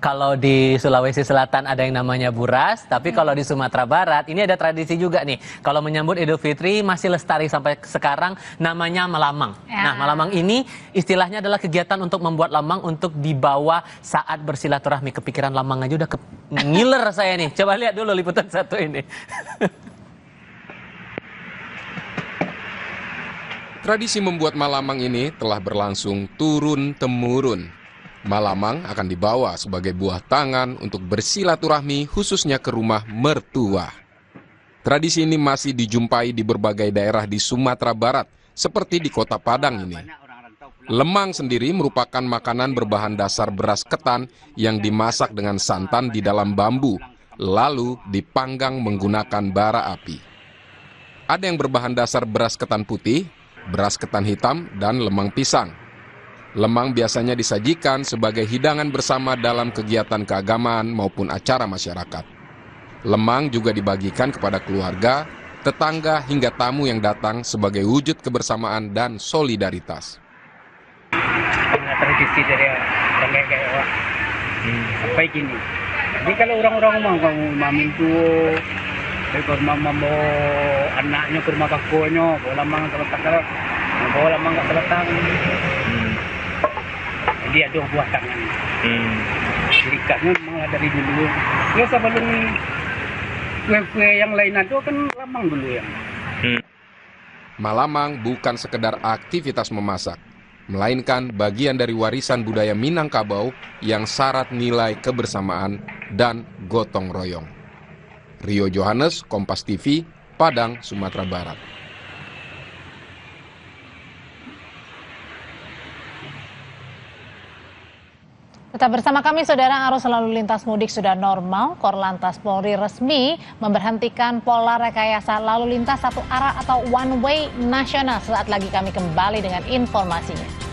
Kalau di Sulawesi Selatan ada yang namanya buras, tapi kalau di Sumatera Barat ini ada tradisi juga nih. Kalau menyambut Idul Fitri masih lestari sampai sekarang, namanya melamang. Nah, melamang ini istilahnya adalah kegiatan untuk membuat lamang untuk dibawa saat bersilaturahmi. Kepikiran lamang aja udah ngiler saya nih. Coba lihat dulu liputan satu ini. Tradisi membuat malamang ini telah berlangsung turun-temurun. Malamang akan dibawa sebagai buah tangan untuk bersilaturahmi khususnya ke rumah mertua. Tradisi ini masih dijumpai di berbagai daerah di Sumatera Barat, seperti di Kota Padang ini. Lemang sendiri merupakan makanan berbahan dasar beras ketan yang dimasak dengan santan di dalam bambu, lalu dipanggang menggunakan bara api. Ada yang berbahan dasar beras ketan putih, beras ketan hitam, dan lemang pisang. Lemang biasanya disajikan sebagai hidangan bersama dalam kegiatan keagamaan maupun acara masyarakat. Lemang juga dibagikan kepada keluarga, tetangga hingga tamu yang datang sebagai wujud kebersamaan dan solidaritas. Tradisi dari kakek-kakek sampai kini. Jadi kalau orang-orang mau mamintu, mama mau anaknya ke rumah kakunya, bawa lamang seletang, bawa lamang nggak seletang. Dia ada buah tangan. Serikatnya memang dari dulu. Ya sebelum kue-kue yang lain itu kan lamang dulu ya. Malamang bukan sekedar aktivitas memasak, melainkan bagian dari warisan budaya Minangkabau yang syarat nilai kebersamaan dan gotong royong. Rio Johannes, Kompas TV, Padang, Sumatera Barat. Tetap bersama kami, saudara. Arus lalu lintas mudik sudah normal. Korlantas Polri resmi memberhentikan pola rekayasa lalu lintas satu arah atau one way nasional. Saat lagi kami kembali dengan informasinya.